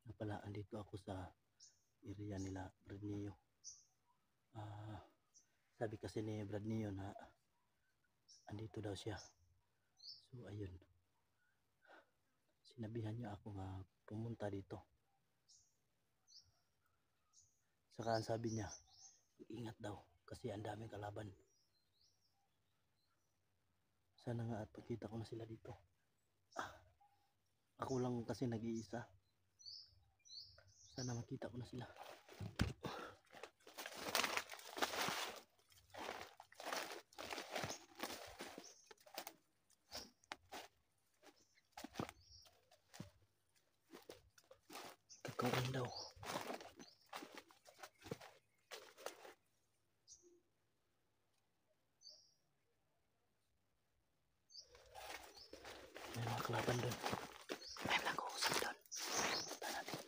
Napalaan dito ako sa area nila Brad Neo. Sabi kasi ni Brad Neo na andito daw siya. So ayun, sinabihan niya ako nga pumunta dito. Saka sabi niya, ingat daw kasi ang daming kalaban. Sana nga at pagkita ko na sila dito. Ako lang kasi nag-iisa. Sana makita ko na sila. Kakaroon daw. May mga kalaban doon. May mga kausap doon. Punta natin.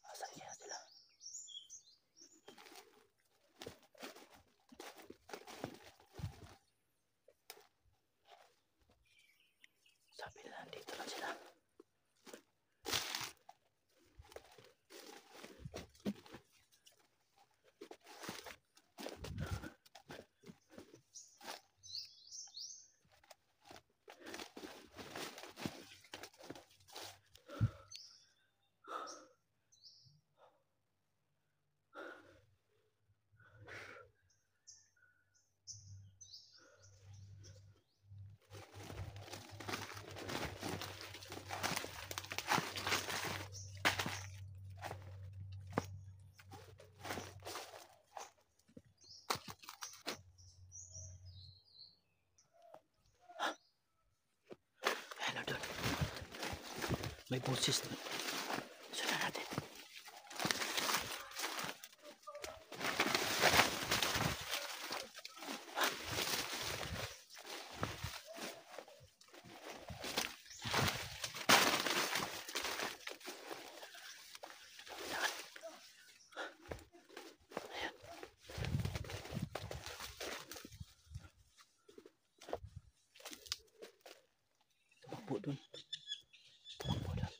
Asan kaya sila? Sabi nila dito lang sila. Ano doon? May boses doon. Sundan natin. Tumakbo doon. Tumakbo doon.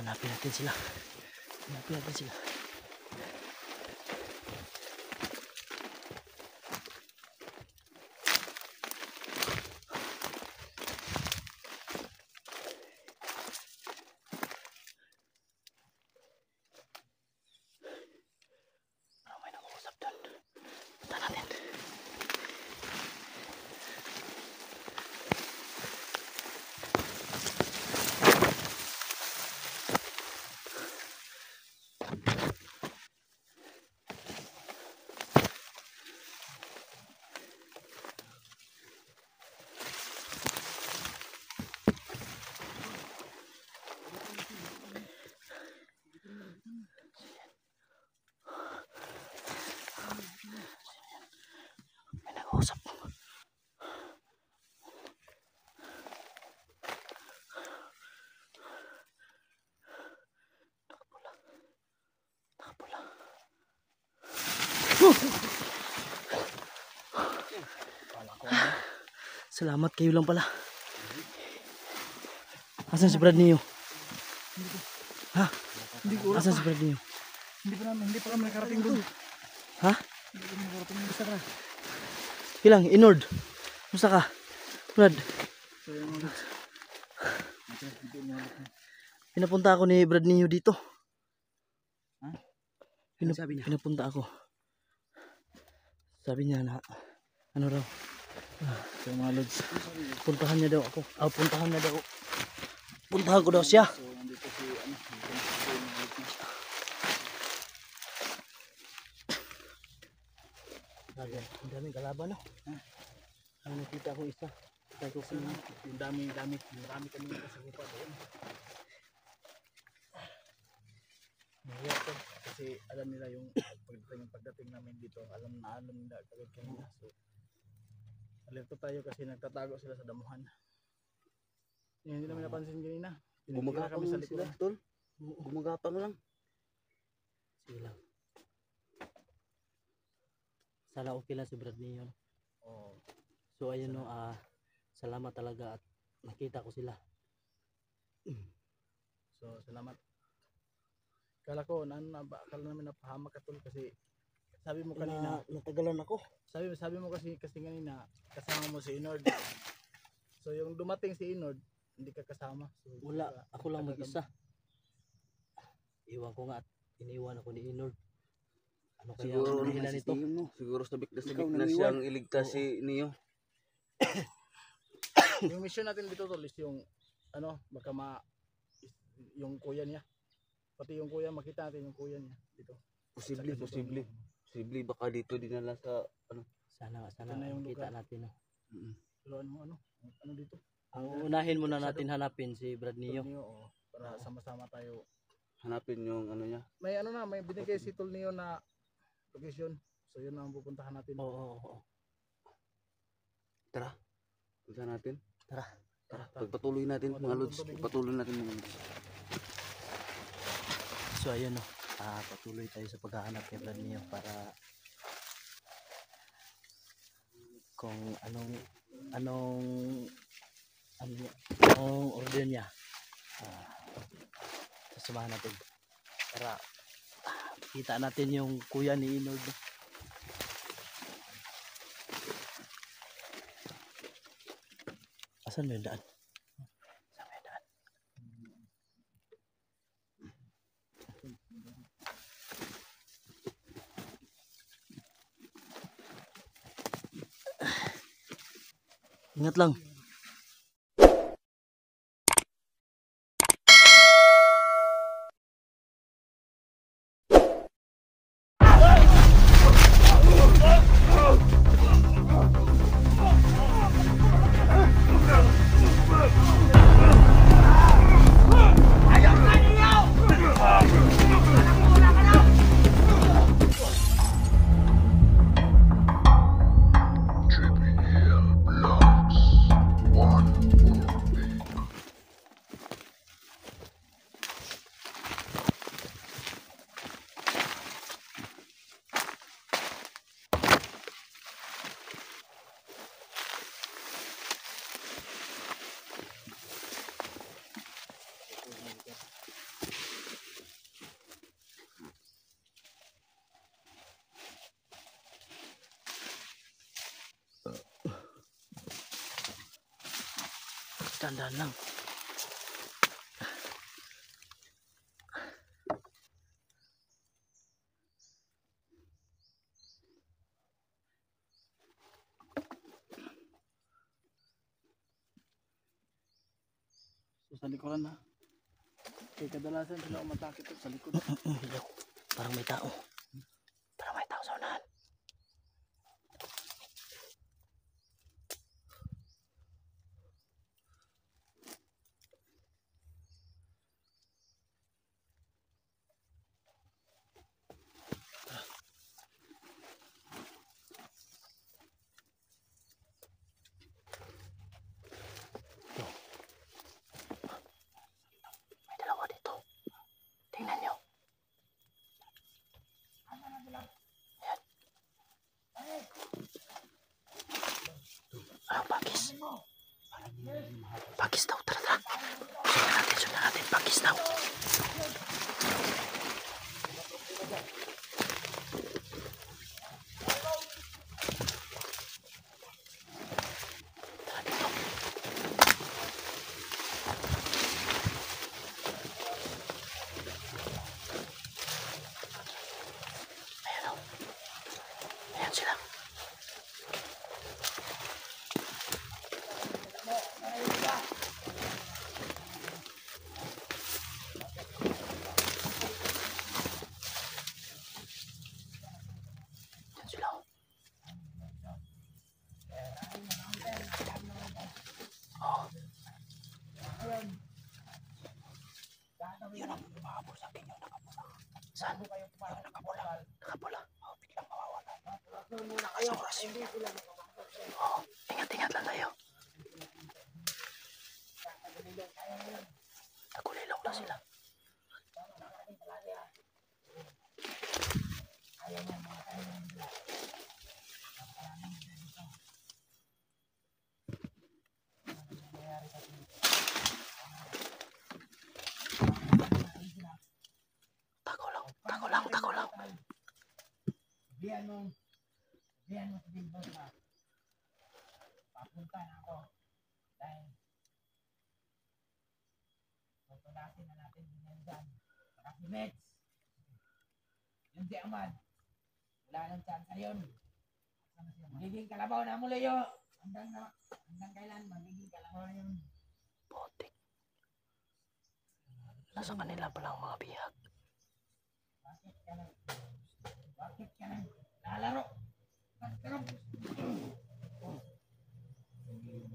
Hanapin natin sila. Hanapin natin sila. May nag-uusap doon. Punta natin. May nag-uusap. Nakapula. Salamat, kayo lang pala. Asan si Brad niyo? Ha? Asan si Brad niyo? Hindi pa kami nakarating doon. Ha? Hindi pa kami nakarating doon. Basta ka. Ilang, Inord. Musta ka? Brad, So yung mga pinapunta ako ni Brad niyo dito. Ha? Ano sabi niya? Pinapunta ako. Sabi niya na, ano raw, So yung mga lods. puntahan niya daw ako. Puntahan niya daw. Puntahan ko daw siya. So nandito si ano. Ang daming kalaban, no? Ang nakita ko isa. Kita ko So yung dami kami sa gupa doon. Mahiya ko kasi alam nila yung pagdating namin dito. Alam nila kagad kanina. So alerto tayo kasi nagtatago sila sa damuhan. Yung hindi namin napansin kanina. Pinagkira kami sa likuran. Tol. Gumagapang lang. Silang. Sana okay lang si Brad niyo. Oh. So ayun no, salamat talaga at nakita ko sila. So salamat. Kala ko akala namin napahamak ka tol kasi sabi mo kanina, Natagalan ako. sabi mo kasi kanina kasama mo si Inord. So yung dumating si Inord, hindi ka kasama. So, Wala, ako lang mag-isa. Iwan ko nga at iniwan ako ni Inord. Ano kaya Siguro ang nila nito? Siguro sabik Ikaw na nang siyang iligtas si Neo. Yung mission natin dito tol is yung ano, baka yung kuya niya. Pati yung kuya, makita natin yung kuya niya dito. Posible baka dito dinala sa ano. Sana Sana yung makita lugar. natin. No? Pero ano dito? Ang unahin muna natin hanapin si Brad niyo. Tol Neo, para sama-sama tayo. Hanapin yung ano niya. May binigay si Tol Neo na location. So yun ang pupuntahan natin. Oo. Tara. Punta natin. Tara. Pagpatuloy natin mga lods. Pagpatuloy natin mga lods. So ayun no. Patuloy tayo sa paghahanap kay Brad niyo para kung anong order niya. Sasamahan natin para kita natin yung kuya ni Inord. Asan yung daan? Saan yung daan? Ingat lang. Dahan-dahan lang. So sa likuran na. Kaya kadalasan sila umatake to sa likod. Hello. Parang may tao. Parang may tao sa unahan. May dalawa dito. Tingnan nyo. Ayan. Ano, pakis? Pakis daw, tara, tara. Sundan natin, pakis daw. Tara dito. Ayan o. Ayan sila. Ayan sila o. Oh. Yun ang makapula sa akin, yung nakapula. Saan? Yung nakapula. Nakapula. Oh, biglang mawawala. Sa oras yun. Oh, ingat-ingat lang tayo. Nagulilong na sila. Tago lang, tago lang, tago lang. Sabihan mo sa Bimbo na papunta na ako dahil tutulasin na natin din dyan. Saka si Mets, yung si Ahmad, wala nang chance yun. Magiging kalabaw na muli yun. Hanggang kailan magiging kalabaw na yun. Botik. Nasa kanila pala ang mga bihag. Bakit ka na lalaro?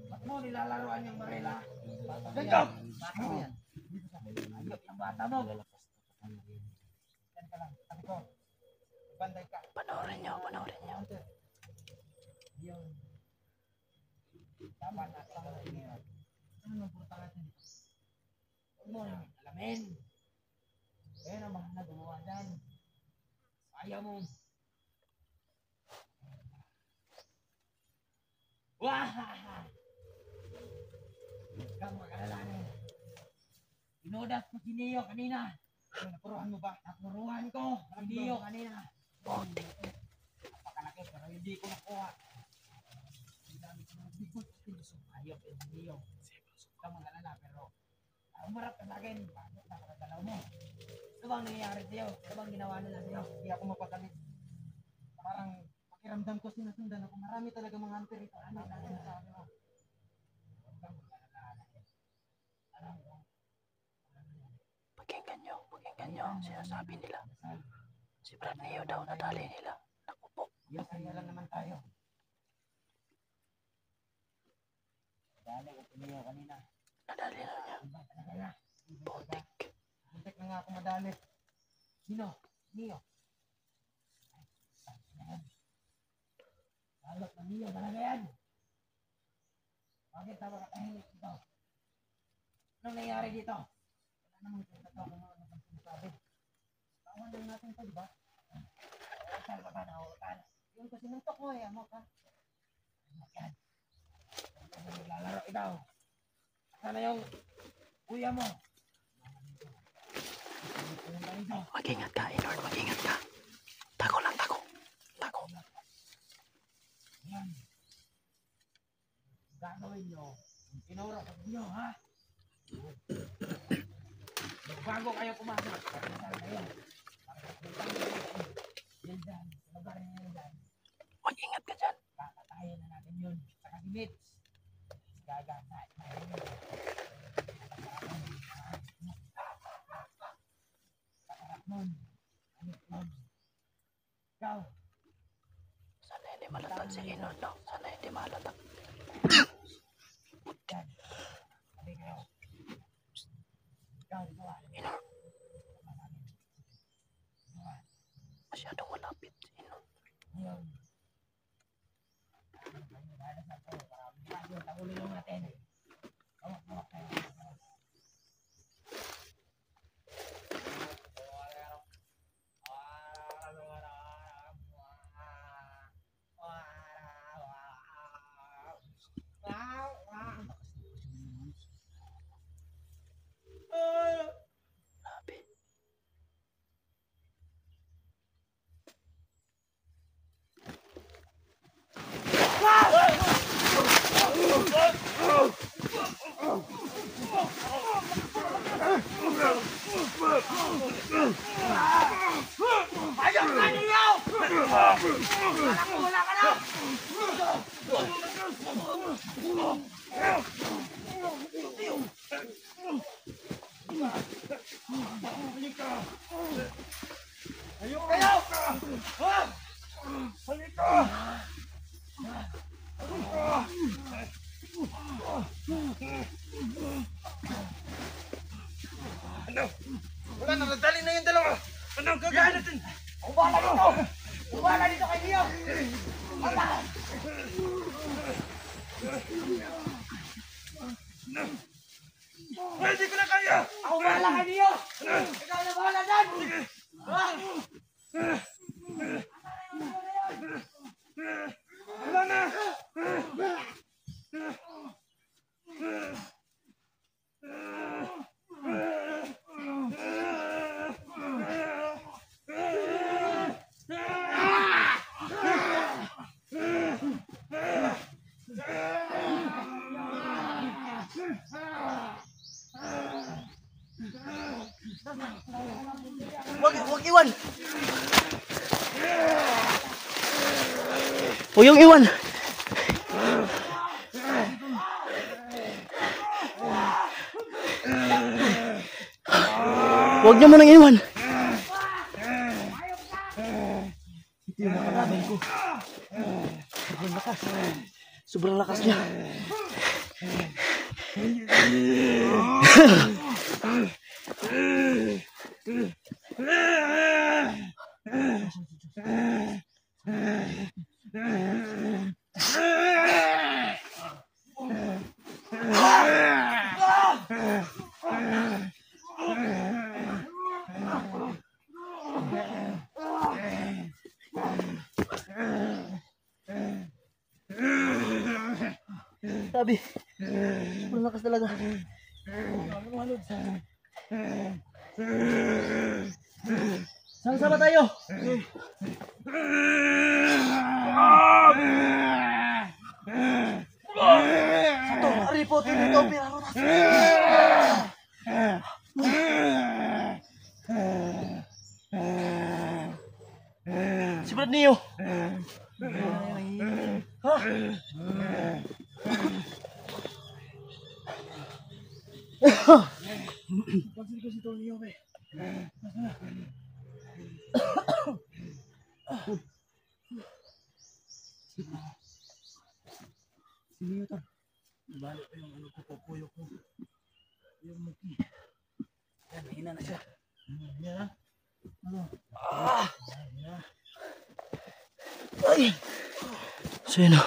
Ba't mo nilalaroan yung barela? Gagam! Ayok yung bata mo. Yan ka lang, sabi ko. Banday ka. Panoorin nyo, panoorin nyo. Yung dapat at sa mga inyo. Ano nang punta natin dito? Huwag mo namin alamin. Kaya na mga gumawa dyan. Ayaw mo. Wahaha! Huwag kang mag-alala na. Inodas ko si Neo kanina. Napuruhan mo ba? Napuruhan ko si Neo kanina. Botik. Napakalaki pero hindi ko nakuha. Ang dami ko ng bigot. Ayaw ko si Neo. Huwag kang mag-alala pero umarap ka sa akin. Bakit nakakagalaw mo? Ano bang nangyayari sa'yo? Ano bang ginawa nila sa'yo? Hindi ako mapagalit. Parang pakiramdam ko sinusundan ako. Marami talaga mga hunter ito. Ano ang sinasabi mo? Huwag kang mag-alala. Alam mo, Pakinggan nyo ang sinasabi nila. Si Brad Neo daw nadali nila. Nakupo. Diyos na lang naman tayo. Dali ko piniyo kanina. Nadali na niya. Iba talaga na. Botik. Muntik na nga ako madali. Sino? Neo. Lalot na Neo talaga yan. Bakit tama ka tahimik dito? Anong nangyari dito? Wala namang kinatawa kung ano ang sinasabi. Tawan lang natin ito, di ba? Nahutan ka ba? Nahutan. Yun kasi nuntok mo eh. Amok ka. Amok yan. Huwag mo naglalaro ikaw. Sana yung kuya mo. Mag-ingat ka, Inord. Mag-ingat ka. Tago lang, tago. Tago. Yan. Gagawin nyo, Tinuro sa inyo, ha? Bago kayo pumasok, pagkasal kayo. Pagkasal kayo. Yan dyan, sa lugar niya yan dyan. Mag-ingat ka dyan. Kakatayin na natin yun. Sa kasimit. Gagasa. Sakarap nun. Ano yun? Ikaw. Sana hindi malatag si Inon, no? Sana hindi malatag. Yan. Sabi kayo. Ikaw, ikaw. Inon. Masyadong malapit si Inon. Ngayon. Tahuli lang natin. Hawak tayo. Grabe. Wala na, nadali na yung dalawa. Anong gagawin natin? Umala dito! Umala dito kay Leo! Ay, di ko na kaya. Ako bahala kay Leo! Ikaw na bahala dyan! Wala na. Huwag iwan! Huwag yung iwan! Huwag niyo munang iwan! Ito yung makalaban ko. Sobrang lakas. Sobrang lakas niya. Sabi, sobrang lakas talaga. Sama-sama tayo. Satu, hari po, ito, piraro na. Si Brad Neo. Ha? Pansin ko si Tonio, be. Sino ito? Balik pa yung ano ko, pupuyo ko. Yung muki. Yan, hina na siya. Yan na. Ano? Ay! So yun o.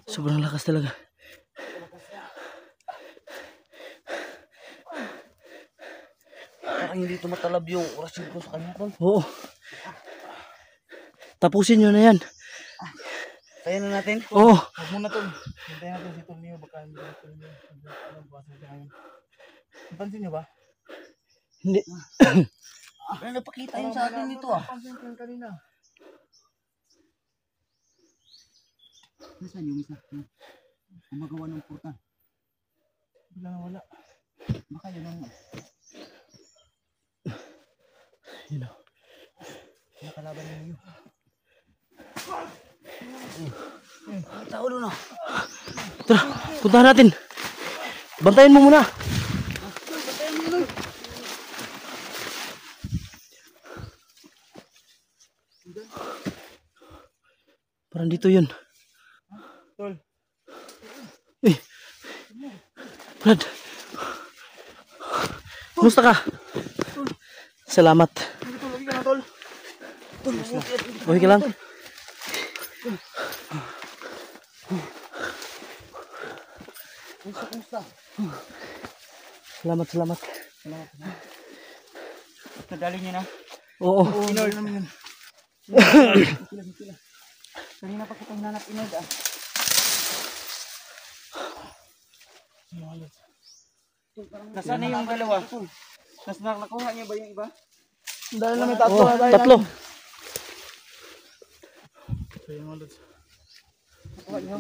Sobrang lakas talaga. Parang hindi tumatalab yung orasyon ko sa kanya, tol. Oo. Tapusin nyo na yan. Kaya na natin. Oo. Huwag muna tol. Hintayin natin si Tonio. Baka hindi si Tonio. Anong basa siya ngayon? Pansin niyo ba? Hindi. Ano napakita yun sa atin dito, ah. Pansin ko yung kanina. Nasaan yung isa? gumagawa ng portal. Bigla na wala. Baka yun ang Yun o. nakalaban ninyo. Tao doon o. Tara, puntahan natin. Bantayan mo muna. Parang dito yun. Tol. Eh. Brad. Kumusta ka? Salamat. Tol, lagi ka na, tol. Okay ka lang? Kumusta? Salamat, salamat. Nadali niyo na. Oo. Inol naman yun. Kanina pa kitang nanap inod ah. Nasaan na yung dalawa? Nakuha niya ba yung iba? Dahil na may tatlo Oh, na tayo. tatlo. So yung mga lods. Nakuha niyo?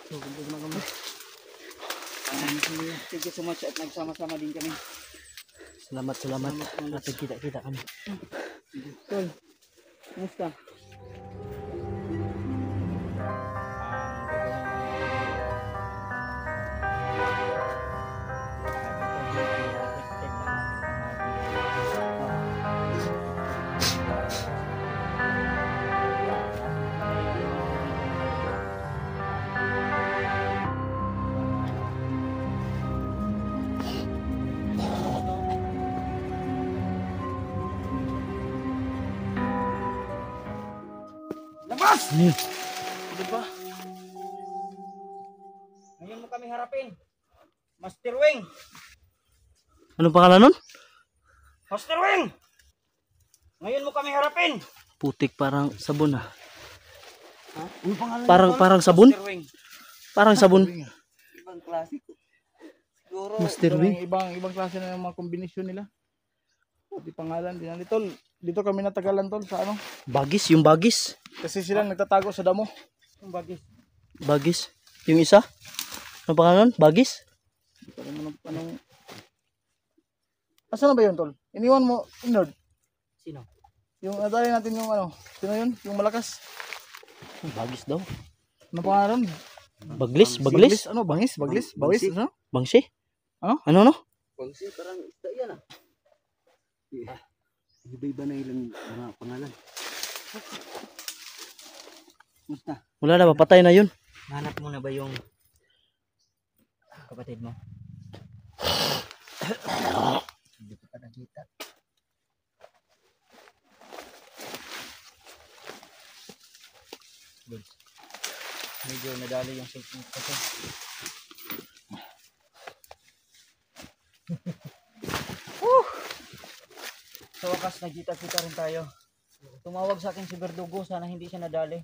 So kumpag na kami. Thank you so much at nagsama-sama din kami. Salamat, salamat. At kita-kita kami. Tol, kumusta? Labas! Ano yun? Diba? Ngayon mo kami harapin. Master Wing! Anong pangalan nun? Master Wing! Ngayon mo kami harapin. Putik, parang sabon ah. Ano pangalan? Parang sabon? Master Wing. Parang sabon. Ibang klase. Siguro. Master Ito na Wing. yung ibang klase na yung mga kombinasyon nila. Di pangalan din na tol. Dito kami natagalan tol sa ano. Bagis, yung bagis. Kasi silang nagtatago sa damo. Yung bagis. Bagis. Yung isa? Anong pangalan? Bagis? Hindi ko alam anong. Asa na ba yun tol? Iniwan mo, Inord. Sino? Yung nadali natin yung ano. Sino yun? Yung malakas. Bagis daw. Ano pangalan? Baglis? Baglis? Ano? Bangis? Baglis? Bawis? Ano? Bangsi? Ano? Ano? Pangsi, parang isda yan ah. Iba-iba na ilang mga pangalan. Kumusta? Wala na, mapatay na yun. Hanap mo na ba yung kapatid mo? Hindi ko pa nakita. Good. Medyo nadali yung technique kasi. Sa wakas, nagkita-kita rin tayo. Tumawag sa akin si Verdugo, sana hindi siya nadali.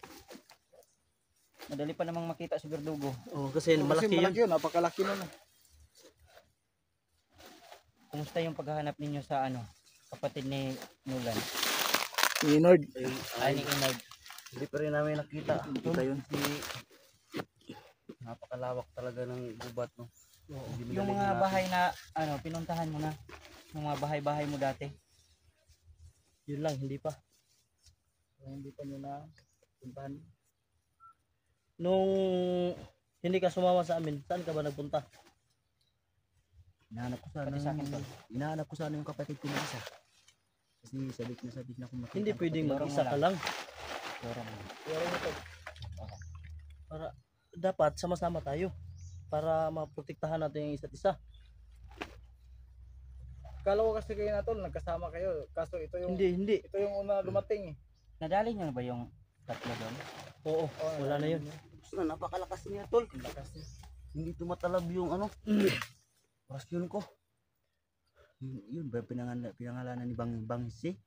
Madali pa namang makita si Verdugo. Oh, kasi malaki yun. Malaki yun. Napakalaki nun. Kumusta yung paghahanap ninyo sa ano, kapatid ni Nulan? Inord. Ay, ni Inay. Hindi pa rin namin nakita. Kita yun. Napakalawak talaga ng gubat, no? Hindi Yung madaling mga hanapin. bahay na, ano, pinuntahan mo na. Yung mga bahay-bahay mo dati. Yun lang, hindi pa. Hindi pa nyo na puntahan. Nung hindi ka sumama sa amin, saan ka ba nagpunta? Hinahanap ko sana, Pati sa akin to. hinahanap ko sana yung kapatid ko na isa. Kasi sabik na akong makita. Hindi ang pwedeng kapatid. mag-isa ka lang. Pero, Para dapat sama-sama tayo para maprotektahan natin yung isa't isa. Kala ko kasi kayo na tol, nagkasama kayo. Kaso ito yung Hindi. ito yung una dumating eh. nadali nyo na ba yung tatlo doon? Oo, wala na yun. Gusto na, napakalakas niya, tol. Hindi tumatalab yung ano, orasyon ko. Yun ba pinangalanan ni Bangsi?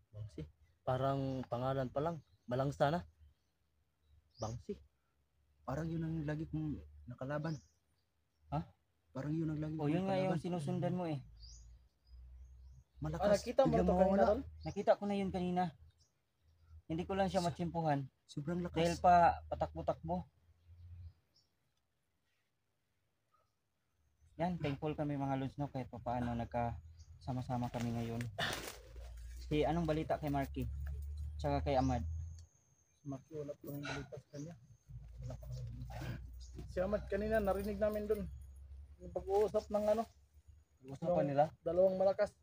Bangsi. Parang pangalan pa lang. Malangsa na. Bangsi. Parang yun ang lagi kong nakalaban. Ha? Parang yun ang lagi O, kong yun nga yung nakalaban. sinusundan mo eh. Malakas. Nakita mo biglang ito kanina mawawala. tol? Nakita ko na yun kanina. Hindi ko lang siya matsimpuhan. Sobrang lakas. Dahil pa patakbo-takbo. yan, thankful kami mga lods, no, kahit pa paano nagkasama-sama kami ngayon. Si anong balita kay Marky? Tsaka kay Ahmad? Maki, wala pa kami balita sa kanya. Wala pa kami balita. Si Ahmad kanina narinig namin doon. Yung pag-uusap ng ano, Usapan nila. dalawang malakas.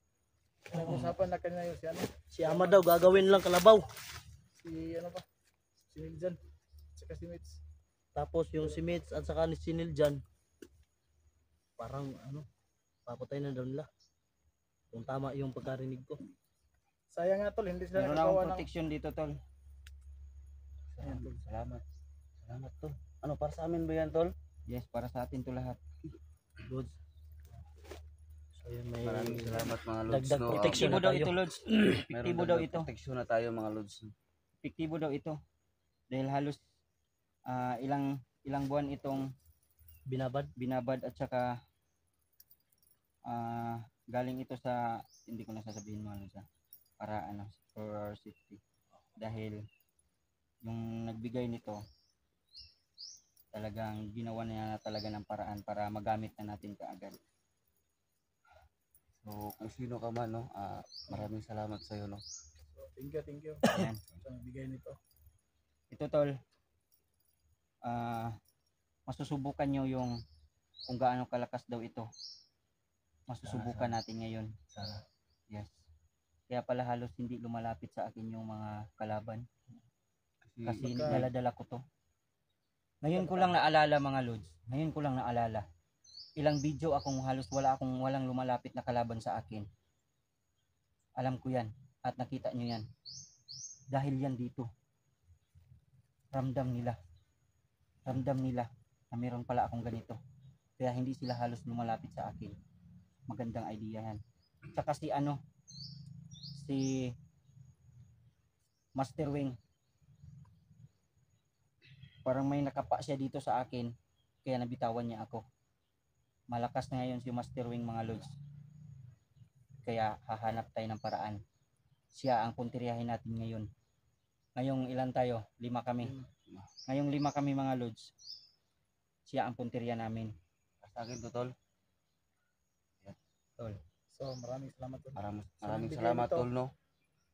Nag-usapan na kanina yung si ano, Si Ama daw gagawin lang kalabaw. si ano pa, si Niljan, saka si Mitch. Tapos yung si Mitch at saka ni Sinil dyan, parang ano, papatay na daw nila. Kung tama yung pagkarinig ko. Sayang nga tol, hindi sila Meron nakagawa akong ng... protection dito, tol. Salamat. Salamat tol. Ano para sa amin ba yan tol? Yes, para sa atin to lahat. Goods. So yun, may Maraming salamat mga lods. dagdag no? protection Epektibo na daw tayo. ito, lods. Meron Epektibo daw dagdag ito. proteksyon na tayo mga lods. Epektibo daw ito. Dahil halos ilang buwan itong binabad at saka galing ito sa, hindi ko na sasabihin mo ano, para ano, for our safety. Dahil yung nagbigay nito talagang ginawa niya na talaga ng paraan para magamit na natin kaagad. So kung sino ka man no, maraming salamat sa iyo no. So, thank you. Ayan. Sa nagbigay nito. Ito tol, masusubukan nyo yung kung gaano kalakas daw ito. Masusubukan natin ngayon. Yes. Kaya pala halos hindi lumalapit sa akin yung mga kalaban. Kasi Baka- dala-dala ko to. Ngayon ko lang naalala mga lods. Ngayon ko lang naalala. Ilang video akong halos walang lumalapit na kalaban sa akin. Alam ko yan. At nakita nyo yan. Dahil yan dito. Ramdam nila na meron pala akong ganito. Kaya hindi sila halos lumalapit sa akin. Magandang idea yan. Tsaka si Master Wing, parang may nakapa siya dito sa akin, kaya nabitawan niya ako. Malakas na ngayon si Master Wing mga lods. Kaya hahanap tayo ng paraan. Siya ang puntiryahin natin ngayon. Ngayong ilan tayo? 5 kami. Ngayong 5 kami mga lods. Siya ang puntirya namin. Sa akin to tol. So, maraming salamat tol. Maraming bigay salamat nito. tol no.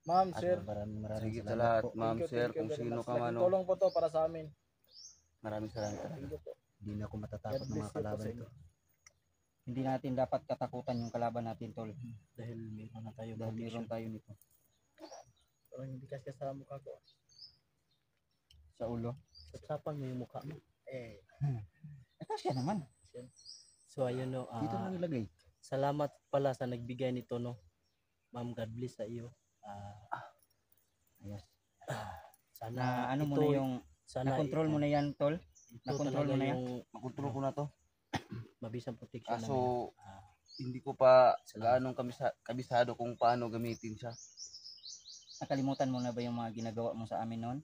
Ma'am, At sir. Maraming Sige sa salamat lahat po. ma'am, Thank you, sir, thank you kung very sino much. ka man Laking no. tulong po to para sa amin. Maraming salamat. Thank you po. Hindi na ako God matatakot ng bless mga you po kalaban sa ito. inyo. Hindi natin dapat katakutan yung kalaban natin tol. Dahil meron na tayo Dahil meron protection. tayo nito. Pero hindi kasi sa mukha ko. Sa ulo. Sasapan mo yung mukha mo. Ito siya naman. So ayun no, Dito lang ilagay. salamat pala sa nagbigay nito no. Ma'am, God bless sa iyo. Ayos. Sana Na ano mo ito- na yung sana na-control mo na yan tol. ito na-control talaga mo na yan? yung Makontrol ko na to. mabisang protection namin. Kaso hindi ko pa gaanong kabisado kung paano gamitin siya. Nakalimutan mo na ba yung mga ginagawa mo sa amin noon?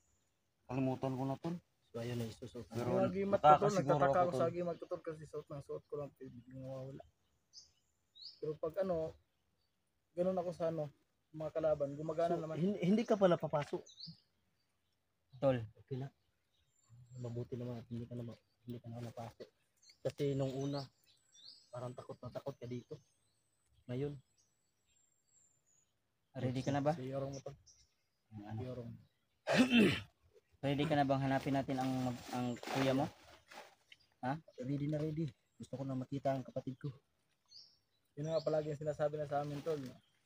Kalimutan ko na tol. So ayun na isusot. Pero Yung agimat ko tol, nakakasiguro nagtataka ako, ako tol. sa agimat ko tol kasi suot ko lang biglang mawawala. Pero pag ano, ganun ako sa ano, mga kalaban, gumagana So, naman. hindi ka pa napapasok. Tol, Okay na. Mabuti naman at hindi ka na napasok. Kasi nung una, parang takot na takot ka dito. Ngayon, ready ka na ba? Si Yorong mo tol. Ano? Yorong. Ready ka na bang hanapin natin ang kuya mo? ready na ready. Gusto ko na makita ang kapatid ko. Yun nga palagi yung sinasabi na sa amin tol.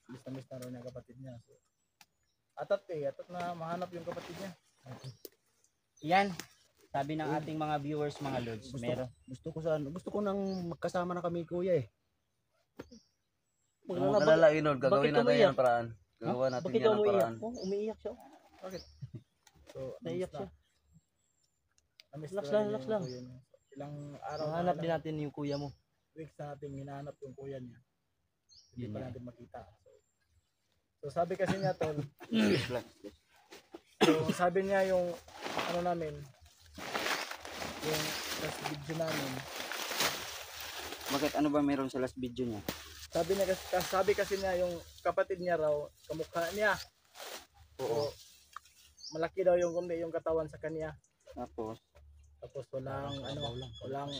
Miss na raw niya ang kapatid niya. So, atat na mahanap yung kapatid niya. Yan. Sabi ng ating mga viewers, mga lods, meron. Gusto ko nang magkasama na kami kuya eh. Huwag mo kalala Inod, bakit gagawin natin umiyak? yan ng paraan. Gagawa natin Bakit yan ng umiiyak? paraan. Oh, umiiyak siya. So, Naiyak siya. Namiss Relax talaga lang, niya relax yung lang. kuya niya. So, ilang araw Hanap na, din natin yung kuya mo. weeks na natin hinahanap yung kuya niya. Hindi Yun pa nga. natin makita. So sabi kasi niya tol, Relax. so sabi niya yung ano namin, yung last video namin, Bakit ano ba meron sa last video niya? sabi kasi niya yung kapatid niya raw, kamukha niya. Oo. So, malaki daw yung kundi yung katawan sa kanya. Tapos, Tapos walang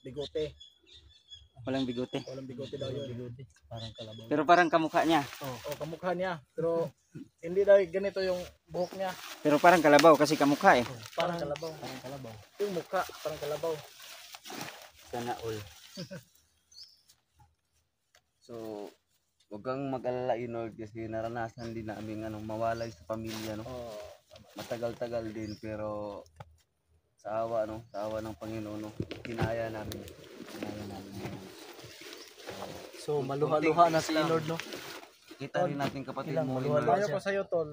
bigote. Walang bigote. Walang bigote daw yun. Parang kalabaw. Pero parang kamukha niya. O kamukha niya. Pero hindi daw ganito yung buhok niya. Pero parang kalabaw kasi kamukha eh. Parang kalabaw. Parang kalabaw. Yung mukha, parang kalabaw. Sana all. So, huwag kang mag-alala, Inold, kasi naranasan din namin mawalay sa pamilya, no? Oh, Matagal-tagal din, pero sa awa, no? Sa awa ng Panginoon, no? Kinaya namin. Kinaya namin. So maluha-luha na si Lord, no? Kita rin natin kapatid Ilang mo, maluwalhati. payo Inold. ko sa'yo, tol.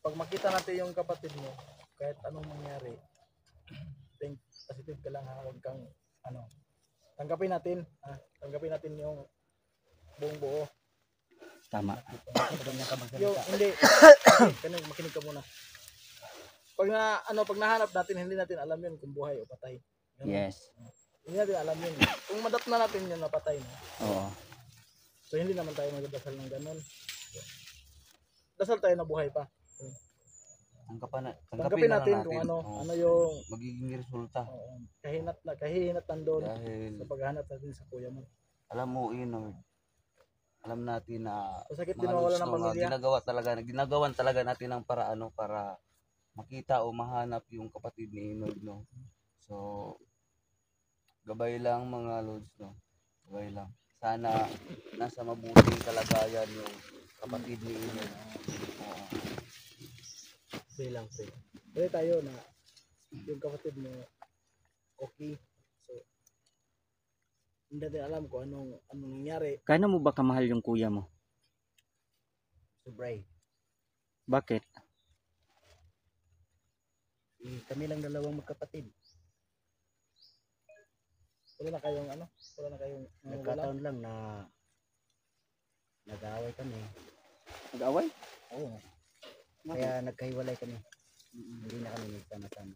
Pag makita natin yung kapatid mo, kahit anong mangyari, think positive ka lang ha. Huwag kang, tanggapin natin. Tanggapin natin yung buong buo. Tama. Yung, hindi, makinig ka muna. Pag nahanap natin, hindi natin alam yun kung buhay o patay. Ganun. Yes. Hindi natin alam yun. Kung madat na natin yun na patay, no? Oo. So hindi naman tayo magdasal ng ganun. Dasal tayo na buhay pa. Tanggapin na lang natin kung Oo. ano yung magiging resulta. kahinat nandun Dahil, sa paghahanap natin sa kuya mo. alam mo, Inold, alam natin na Masakit din mga mawala lods, ng no, pamilya. ginagawan talaga natin ng paraan, no, para makita o mahanap yung kapatid ni Inold, no. So, gabay lang mga lods, no. Gabay lang. Sana nasa mabuting kalagayan yung kapatid ni Inold. Oo. Pray lang, pray. Pwede tayo na yung kapatid mo okay. So, hindi natin alam kung anong nangyari. Gaano mo ba kamahal yung kuya mo? Sobray. Bakit? Kami lang dalawang magkapatid. Wala na kayong nangungulam. Nagkataon lang na nag-aaway kami. Nag-away? Oo. Kaya nagkahiwalay kami. Hindi na kami nagsama-sama.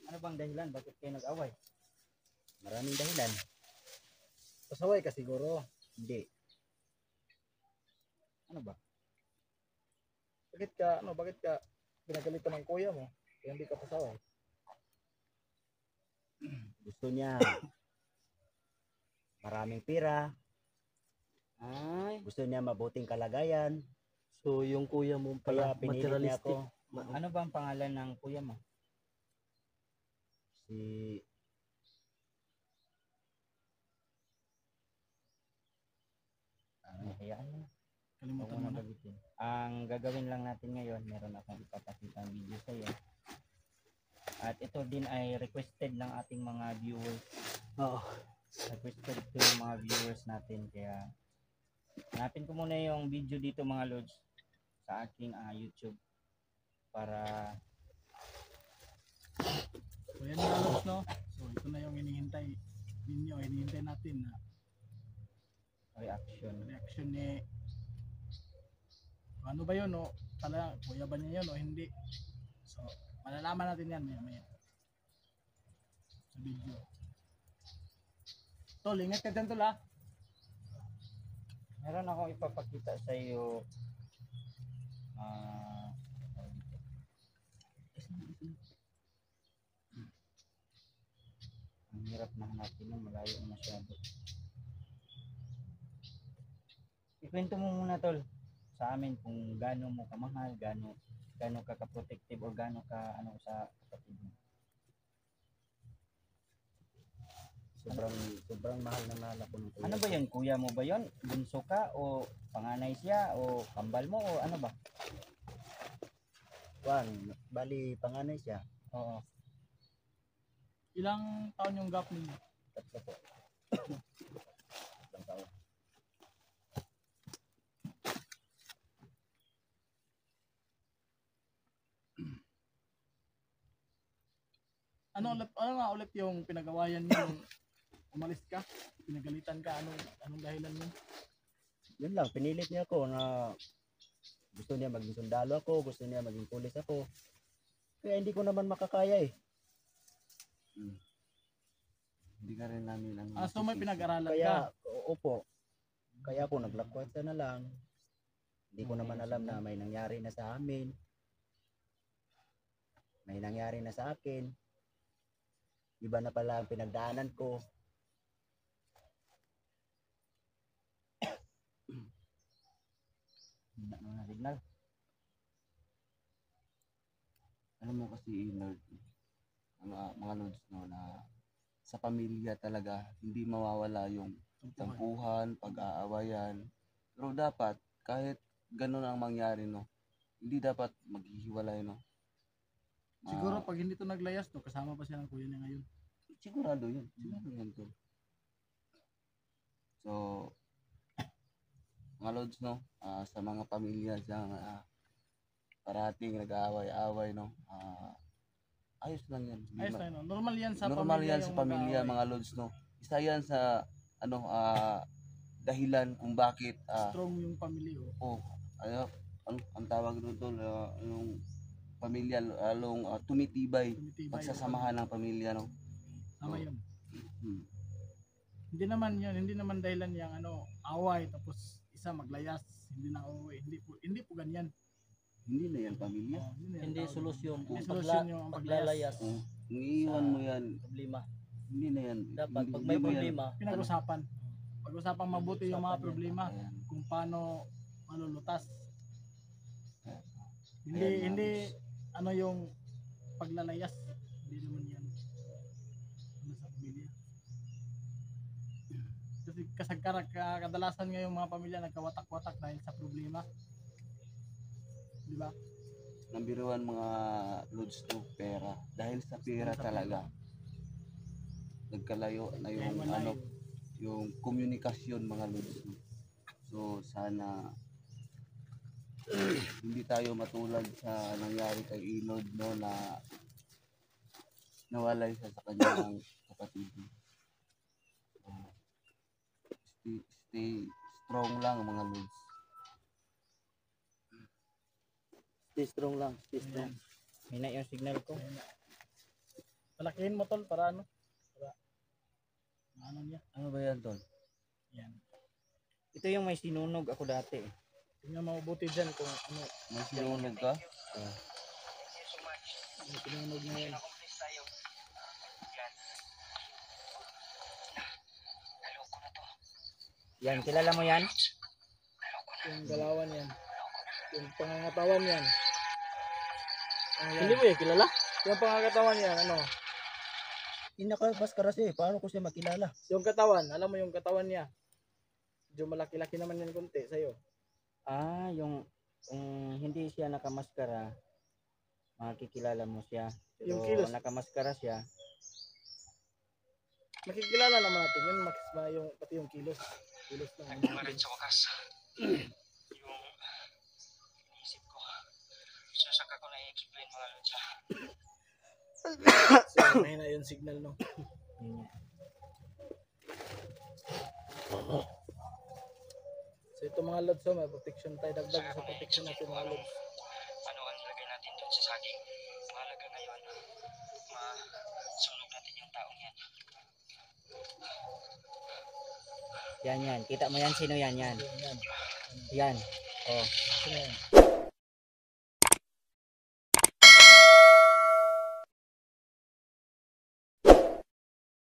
Ano bang dahilan? Bakit kayo nag-away? Maraming dahilan. Pasaway ka siguro. Hindi. Ano ba? Bakit ka pinagalitan ng kuya mo? Kaya hindi ka pasaway. Gusto niya maraming pira. Ay, Gusto niya mabuting kalagayan. So yung kuya mo Kaya pala pinilit niya materialistic. ako. ano ba ang pangalan ng kuya mo? Si Hayaan mo. Kalimutan mo na. Ang gagawin lang natin ngayon, meron akong ipapakita ang video sa iyo. At ito din ay requested ng ating mga viewers. Oo. Requested to yung mga viewers natin. Kaya hanapin ko muna yung video dito mga lods sa aking YouTube para So yan mga lods, no? So ito na yung hinihintay natin na reaction ni ano ba yun, no? Kuya ba niya yun o hindi? So malalaman natin yan maya sa video. Tol, ingat ka dyan, tol, ha? meron akong ipapakita sa iyo. Ang hirap na hanapin mo, malayo na masyado. Ikwento mo muna tol sa amin kung gaano mo kamahal, gaano ka ka-protective o gaano ka sa kapatid mo. sobrang mahal na mahal ako ng kuya. Ano ba yun? Kuya mo ba yun? Bunso ka o panganay siya o kambal mo o ano ba? Bali panganay siya. Oo. Ilang taon yung gap ninyo? Tatlo po. Ilang taon. Ano nga ulit yung pinagawayan niyo nung umalis ka? Pinagalitan ka? Anong dahilan mo? Yun lang, pinilit niya ako na gusto niya maging sundalo ako, gusto niya maging pulis ako. Kaya hindi ko naman makakaya eh. Hindi ka rin namin ang So may pinag-aralan Kaya, ka? opo. Kaya ako naglakwatsa na lang. Hindi ko naman alam na may nangyari na sa amin. May nangyari na sa akin. Iba na pala ang pinagdaanan ko. Hindi na signal. Alam mo kasi Lord, mga Lods, no, na sa pamilya talaga hindi mawawala yung tampuhan, pag-aawayan. Pero dapat kahit ganun ang mangyari, no, hindi dapat maghihiwalay, no. Siguro pag hindi to naglayas to, kasama pa siya ng kuya niya ngayon. Sigurado yun. Sigurado yun to. So, mga Lods, no, sa mga pamilya dyan, parating nag-aaway-aaway, no, ayos lang yan. Hindi Ayos ma- na yun. Normal yan sa normal pamilya. yan sa yung pamilya, mag-aaway. mga Lods, no. Isa yan sa dahilan kung bakit Strong yung pamilya. Oh. ang tawag doon tol, yung pamilya lalong tumitibay, Tumitibay pagsasamahan ng pamilya, no. Tama yun. Hmm. Hindi naman yun. Hindi naman dahilan yung away tapos isa maglayas. Hindi na away. Hindi po ganyan. Hindi na yan pamilya. Oh, na yan Hindi tawag. solusyon. Hindi solusyon yung Paglalayas. Kung iiwan mo yan, Problema. hindi na yan. Dapat Hindi- pag hindi may mo yan- problema, Pinag-usapan. Pag-usapan mabuti yung mga Pag-usapan yan. problema. Ayan. Kung paano malulutas. Hindi, Ayan, mga hindi, Lods. yung paglalayas. Hindi naman yan. Sa pamilya. Kasi kadalasan ngayong mga pamilya nagkawatak-watak dahil sa problema. Di ba? Number one, mga Lods, to pera. Dahil sa pera Sa talaga nagkalayo na Kaya yung wala yung komunikasyon, mga Lods. So sana hindi tayo matulad sa nangyari kay Inod, no, na nawalay siya sa kanyang kapatid. So, stay strong lang, mga Lods. stay strong lang. Stay strong. May na yung signal ko. Palakihin mo tol para para niya. Ano ba yan, tol? Yan. Ito yung may sinunog ako dati. Tingnan mabuti dyan kung May sinunog ka? may sinunog na yan. Yan, kilala mo yan? Yung galawan yan. Yung pangangatawan yan. Hindi mo yan kilala? Yung pangangatawan yan, Hindi nakabaskara siya eh. Paano ko siya makilala? Yung katawan, alam mo yung katawan niya. Medyo malaki-laki naman yan konti sa'yo. Ah, yung hindi siya nakamaskara, makikilala mo siya. Pero Yung kilos. nakamaskara siya, Makikilala naman natin yun, yung, pati yung kilos. Kilos lang. Sa wakas, yung iniisip ko, sasaka ko na i-explain mga Lods. So, mahina yung signal, no? yun yan. So, ito mga lods, may protection tayo. Dagdag sa protection natin mga lods. Ano ang ilagay natin doon sa saging. Mahalaga ngayon, masunog natin yung taong yan. Yan. Kita mo yan? Sino yan? Yan. Yan. Yan. Oh. Sino yan?